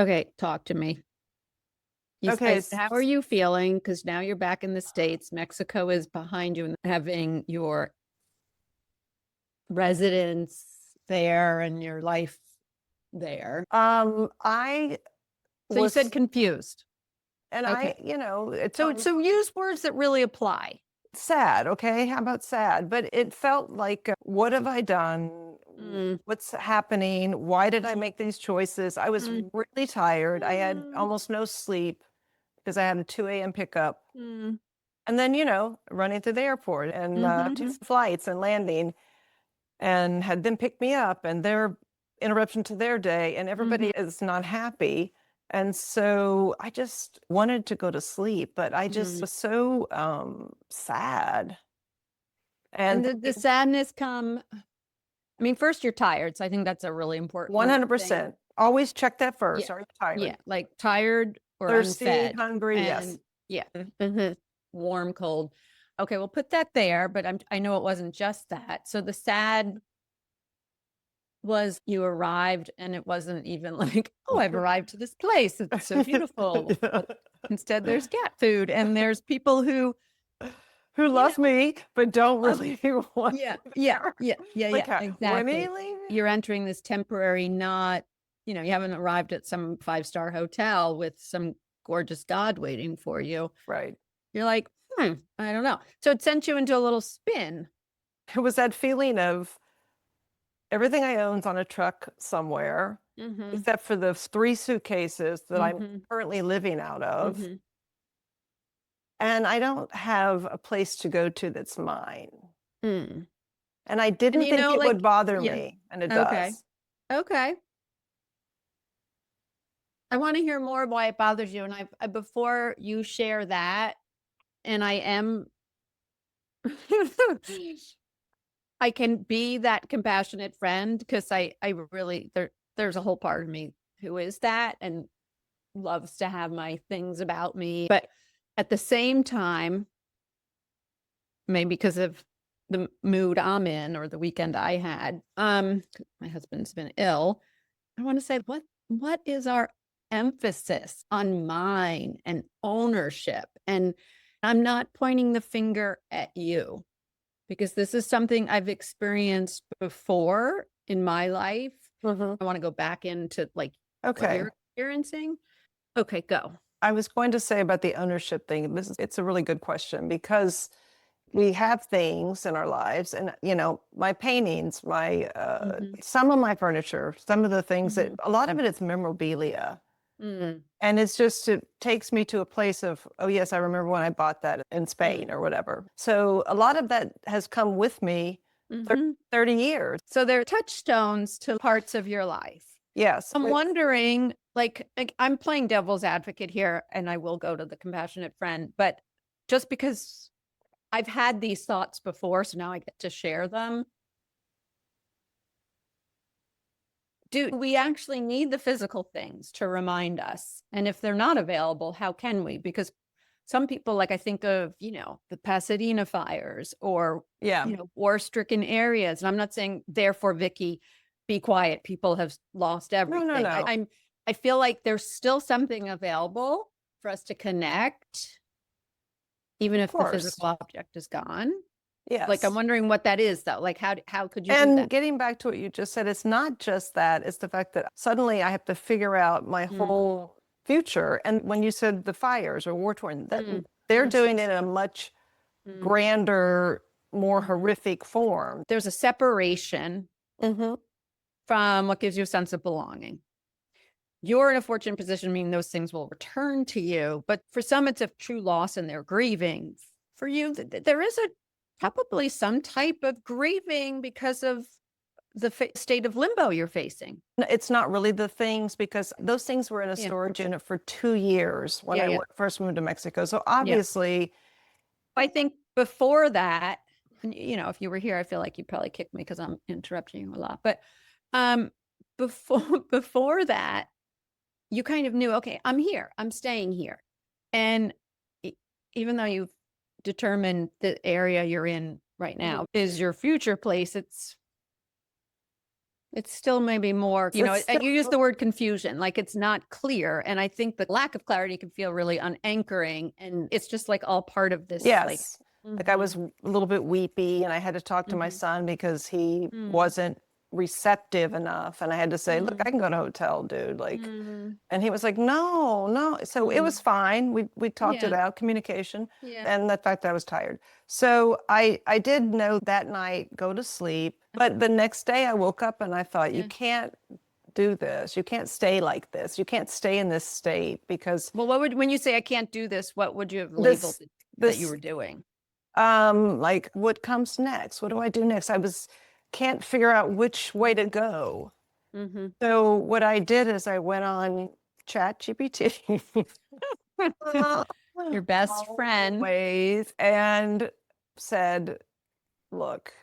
Okay, talk to me. Okay. How are you feeling? Because now you're back in the States. Mexico is behind you and having your residence there and your life there. I So you said was, confused. and Okay. it's So use words that really apply. sad. Okay. How about sad? But it felt like, what have I done? Mm, What's happening? Why did I make these choices? I was mm, really tired. I had mm, almost no sleep because I had a 2 a.m. pickup. mm, And then, running through the airport and two mhm, flights and landing and had them pick me up and their interruption to their day. And everybody mhm, is not happy. And so I just wanted to go to sleep, but I just mm. was so sad. And And the sadness come, I mean, first you're tired. So I think that's a really important thing. 100%. Always check that Yeah. first. Are you Yeah. tired? Like tired or Thirsty, unfed. hungry? And Yes. yeah. Mhm. Warm, cold. Okay, we'll put that there, but I know it wasn't just that. So the sad was you arrived and it wasn't even like, oh, I've arrived to this place. It's so beautiful. Yeah. But instead there's cat food and there's people who, Who you love know, me, but don't love really want yeah, me yeah, there. yeah, yeah, Like, yeah, when are exactly. you leaving? You're entering this temporary, not, you haven't arrived at some 5-star hotel with some gorgeous God waiting for you. Right. You're like, I don't know. So it sent you into a little spin. It was that feeling of everything I own's on a truck somewhere, Mm-hmm. except for the 3 suitcases that I'm Mm-hmm. currently living out of. Mm-hmm. And I don't have a place to go to that's mine. Mm. And I And didn't think it would like, bother yeah. me, and it Okay. does. Okay. I want to hear more why it bothers you. And before you share that, and I am I can be that compassionate friend because I really there's a whole part of me who is that and loves to have my things about me. But at the same time, maybe because of the mood I'm in or the weekend I had, my husband's been ill. I want to say what is our emphasis on mine and ownership? And I'm not pointing the finger at you because this is something I've experienced before in my life. Mhm. I want to go back into like what Okay. you're experiencing. Okay, go. I was going to say about the ownership thing. It's a really good question because we have things in our lives, and my paintings, my Mm-hmm. some of my furniture, some of the things that Mm-hmm. a lot of it is memorabilia. Mm-hmm. And it takes me to a place of, oh, yes, I remember when I bought that in Spain or whatever. So a lot of that has come with me Mm-hmm. 30 years. So they're touchstones to parts of your life. Yes. I'm wondering, like, I'm playing devil's advocate here, and I will go to the compassionate friend, but just because I've had these thoughts before, so now I get to share them. Do we actually need the physical things to remind us? And if they're not available, how can we? Because some people, like I think of, the Pasadena fires or, Yeah. war-stricken areas. And I'm not saying, therefore, Vicki, be quiet. People have lost No, no, everything. no. I feel like there's still something available for us to connect, even Of if the course. physical object is gone. Like, I'm Yes. wondering what that is, though. Like, how could you do And that? getting back to what you just said, it's not just that, it's the fact that suddenly I have to figure out my Mm, whole future. And when you said the fires or war torn, that mm, they're mm, doing it in a much mm, grander, more mm. horrific form. There's a separation Hmm. from what gives you a sense of belonging. You're in a fortunate position, meaning those things will return to you. But for some, it's a true loss and they're grieving. For you, there is probably some type of grieving because of the state of limbo you're facing. It's not really the things because those things were in a Yeah. storage unit for 2 years when Yeah. I Yeah. first moved to Mexico. So Yeah. obviously, I think before that, and if you were here, I feel like you'd probably kick me because I'm interrupting you a lot. But um, before that, you kind of knew, okay, I'm here, I'm staying here. And even though you've determined the area you're in right now is your future place, it's It's still maybe more, It's still, you use the word confusion, like it's not clear. And I think the lack of clarity can feel really unanchoring. And it's just like all part of this, like, yes. Like I mhm, was a little bit weepy and I had to talk to my mhm, son because he mm, wasn't receptive enough. And I had to say, look, mm, I can go to a hotel, dude. Like, mm, and he was like, no, no. So it mm. was fine. We talked it Yeah, out, communication, yeah. and the fact that I was tired. So I did know that night, go to sleep. But the next day I woke up and I thought, you Yeah. can't do this. You can't stay like this. You can't stay in this state because Well, when you say I can't do this, what would you have labeled this it that you this were doing? like what comes next? What do I do next? I was can't figure out which way to go. Mm-hmm. So what I did is I went on ChatGPT Your best friend. always and said, look,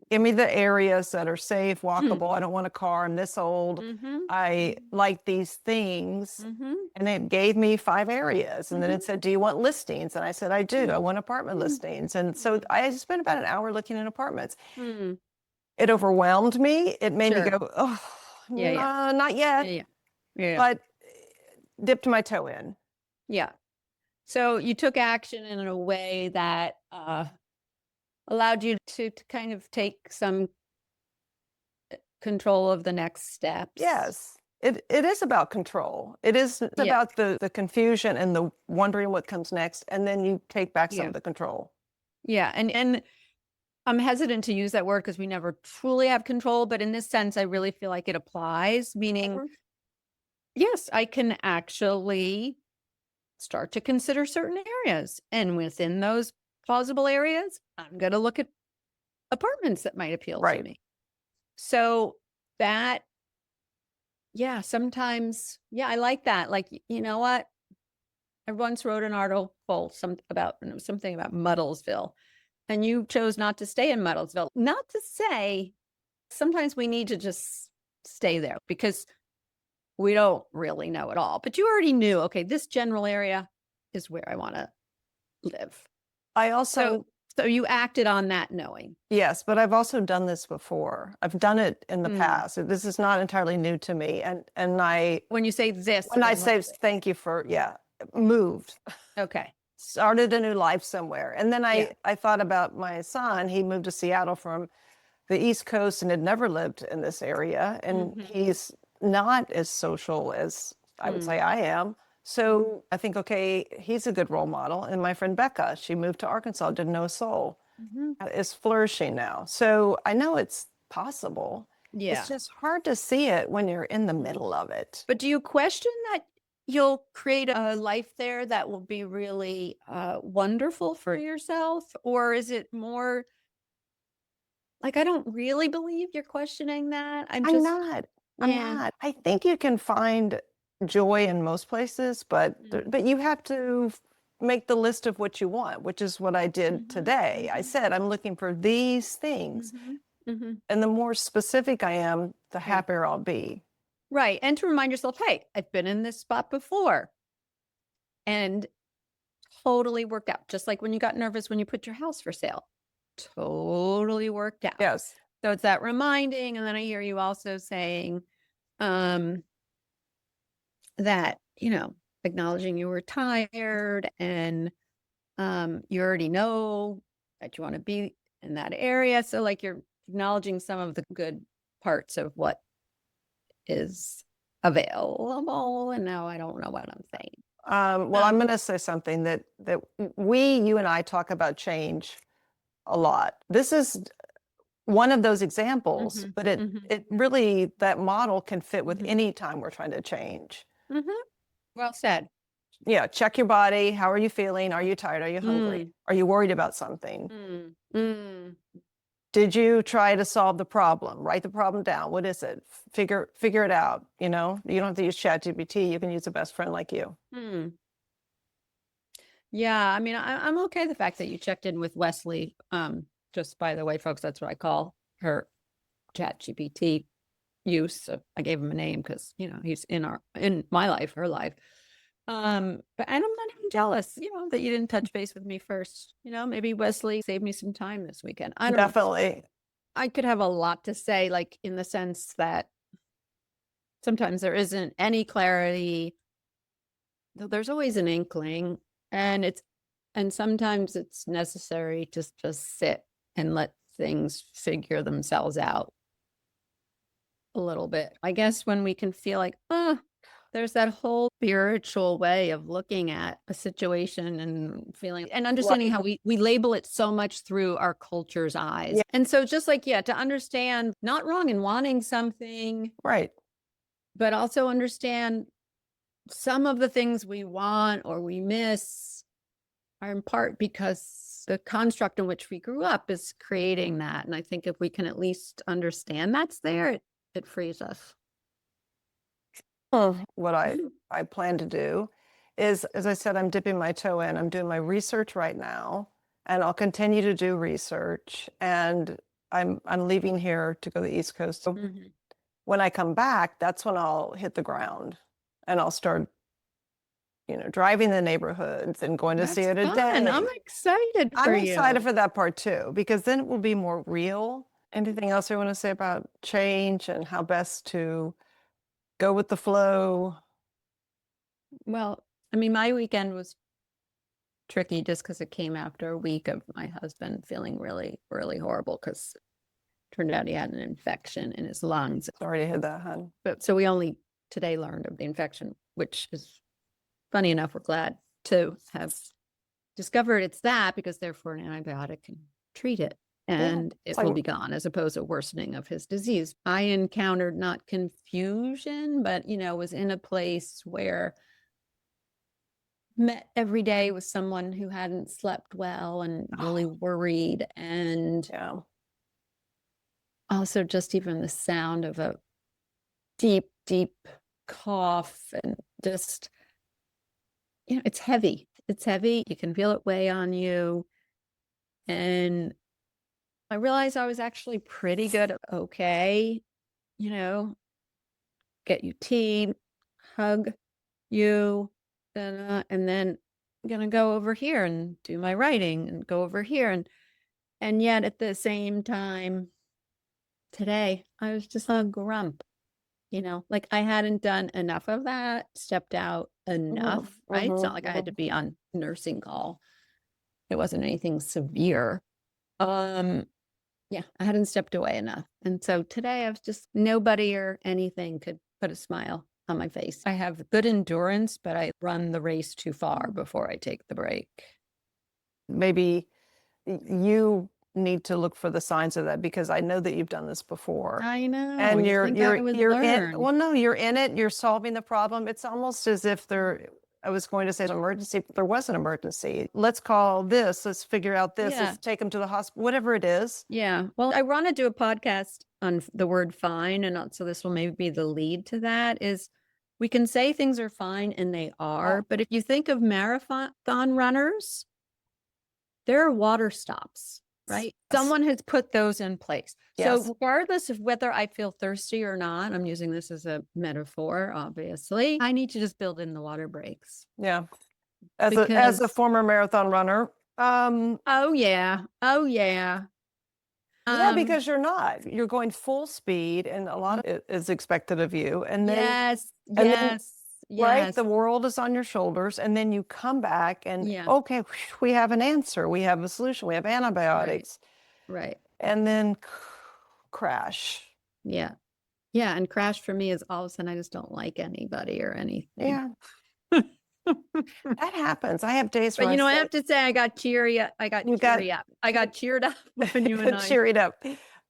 give me the areas that are safe, walkable. I don't want a car. I'm this old. Mm-hmm. I like these things. Mm-hmm. And it gave me 5 areas. And then Mm-hmm. it said, do you want listings? And I said, I do. I want apartment Mm-hmm. listings. And so I spent about an hour looking at apartments. Mm-hmm. It overwhelmed me. It made me Sure. go, oh, Yeah, yeah. no, not Yeah, yet, yeah. Yeah. but dipped my toe in. Yeah. So you took action in a way that allowed you to kind of take some control of the next steps. Yes. It is about control. It is Yeah. about the confusion and the wondering what comes next. And then you take back some Yeah. of the control. Yeah. And I'm hesitant to use that word because we never truly have control, but in this sense, I really feel like it applies, meaning, Mhm. yes, I can actually start to consider certain areas. And within those plausible areas, I'm going to look at apartments that might appeal to Right. me. So that, yeah, sometimes, yeah, I like that. Like, you know what? I once wrote an article about something about Muddlesville, and you chose not to stay in Muddlesville. Not to say sometimes we need to just stay there because we don't really know it all. But you already knew, okay, this general area is where I want to live. I So also, so you acted on that knowing. yes, but I've also done this before. I've done it in the Mm. past. This is not entirely new to me. And I, When you say this, when I then say what's it? thank you for, yeah, moved, Okay. started a new life somewhere. And then Yeah. I thought about my son. He moved to Seattle from the East Coast and had never lived in this area. And Mm-hmm. he's not as social as I would Mm. say I am. So I think, okay, he's a good role model. And my friend Becca, she moved to Arkansas, didn't know a soul, Mm-hmm. is flourishing now. So I know it's possible. Yeah. It's just hard to see it when you're in the middle of it. But do you question that you'll create a life there that will be really wonderful for yourself? Or is it more like, I don't really believe you're questioning that? I'm I'm just, not. I'm yeah. not. I think you can find joy in most places, but Mm. but you have to make the list of what you want, which is what I did Mhm, today. I mhm, said I'm looking for these things, mhm, mhm. and the more specific I am, the Yeah. happier I'll be. Right. And to remind yourself, hey, I've been in this spot before and totally worked out. Just like when you got nervous when you put your house for sale, totally worked out. Yes. So it's that reminding. And then I hear you also saying um, that, acknowledging you were tired and you already know that you want to be in that area. So, like, you're acknowledging some of the good parts of what is available. And now I don't know what I'm saying. Well, I'm Um, going to say something that you and I talk about change a lot. This is one of those examples, mhm, but it mhm, it really that model can fit with mhm, any time we're trying to change. mhm. Well said. Yeah, check your body. How are you feeling? Are you tired? Are you hungry? Mm, Are you worried about something? mm, mm. Did you try to solve the problem? Write the problem down. What is it? Figure it out. You know, you don't have to use ChatGPT. You can use a best friend like you. Hmm. Yeah, I mean, I'm okay the fact that you checked in with Wesley. Just by the way, folks, that's what I call her Chat GPT use. So I gave him a name because he's in my life, her life. But and I'm not even jealous, that you didn't touch base with me first. Maybe Wesley saved me some time this weekend. I don't know. Definitely. I could have a lot to say, like in the sense that sometimes there isn't any clarity. Though there's always an inkling, and sometimes it's necessary to just sit and let things figure themselves out a little bit. I guess when we can feel like, oh, there's that whole spiritual way of looking at a situation and feeling and understanding how we label it so much through our culture's eyes. Yeah. And so just like, yeah, to understand not wrong in wanting something, Right. but also understand some of the things we want or we miss are in part because the construct in which we grew up is creating that. And I think if we can at least understand that's there, it frees us. What I plan to do is, as I said, I'm dipping my toe in. I'm doing my research right now, and I'll continue to do research. And I'm leaving here to go to the East Coast. So when I come back, that's when I'll hit the ground and I'll start, driving the neighborhoods and going to see it a day. I'm excited for I'm excited for that part too, because then it will be more real. Anything else you want to say about change and how best to go with the flow? Well, I mean, my weekend was tricky just because it came after a week of my husband feeling really, really horrible because it turned out he had an infection in his lungs. Sorry to hear that, hon. But so we only today learned of the infection, which is funny enough. We're glad to have discovered it's that because therefore an antibiotic can treat it and it will be gone as opposed to worsening of his disease. I encountered not confusion, but was in a place where met every day with someone who hadn't slept well and really worried, and also just even the sound of a deep cough and just it's heavy. You can feel it weigh on you. And I realized I was actually pretty good at okay, get you tea, hug you, and then I'm gonna go over here and do my writing and go over here. And yet at the same time today, I was just a grump, like I hadn't done enough of that, stepped out enough, right? It's not like I had to be on nursing call. It wasn't anything severe. Yeah, I hadn't stepped away enough. And so today I was just nobody or anything could put a smile on my face. I have good endurance, but I run the race too far before I take the break. Maybe you need to look for the signs of that, because I know that you've done this before. I know. And you're in, well, no, you're in it, you're solving the problem. It's almost as if I was going to say an emergency, but there was an emergency. Let's call this, let's figure out this, let's take them to the hospital, whatever it is. Yeah. Well, I want to do a podcast on the word fine. And so this will maybe be the lead to that is we can say things are fine and they are. But if you think of marathon runners, there are water stops, right? Someone has put those in place. So regardless of whether I feel thirsty or not, I'm using this as a metaphor, obviously, I need to just build in the water breaks. Yeah. As a former marathon runner. Oh yeah. Yeah, because you're going full speed and a lot of it is expected of you. And then, right, the world is on your shoulders, and then you come back and okay, we have an answer, we have a solution, we have antibiotics. Right. And then crash. Yeah. And crash for me is all of a sudden I just don't like anybody or anything. Yeah. That happens. I have days where I have to say I got cheery up. I got cheered up when you and I cheered up.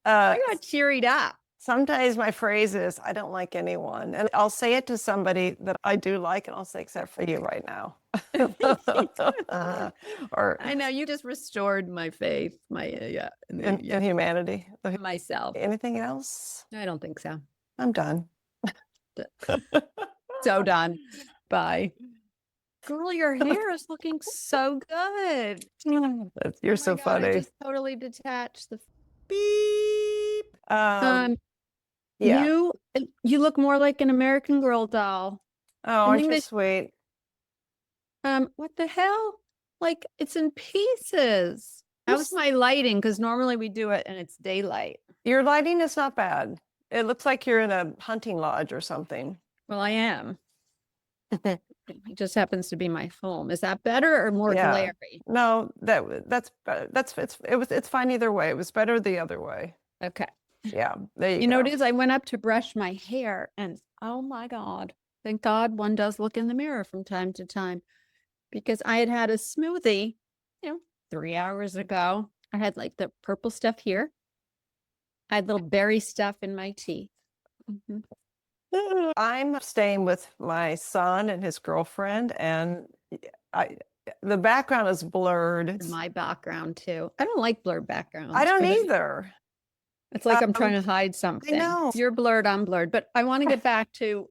I got cheered up. Sometimes my phrase is, I don't like anyone. And I'll say it to somebody that I do like, and I'll say, except for you right now. Or I know, you just restored my faith, in humanity. Myself. Anything else? I don't think so. I'm done. So done. Bye. Girl, your hair is looking so good. You're so funny. I just totally detached the beep. You look more like an American Girl doll. Oh, aren't you sweet? What the hell? Like, it's in pieces. How's my lighting? Because normally we do it and it's daylight. Your lighting is not bad. It looks like you're in a hunting lodge or something. Well, I am. It just happens to be my home. Is that better or more Yeah. glary? No, it's fine either way. It was better the other way. Okay. Yeah, there you You know go. what it is? I went up to brush my hair and oh my God, thank God one does look in the mirror from time to time because I had had a smoothie, 3 hours ago. I had like the purple stuff here. I had little berry stuff in my teeth. Mhm. I'm staying with my son and his girlfriend, and the background is blurred. My background too. I don't like blurred backgrounds. I don't for the- either. It's like I'm trying to hide something. know. You're blurred, I'm blurred. But I want to get back to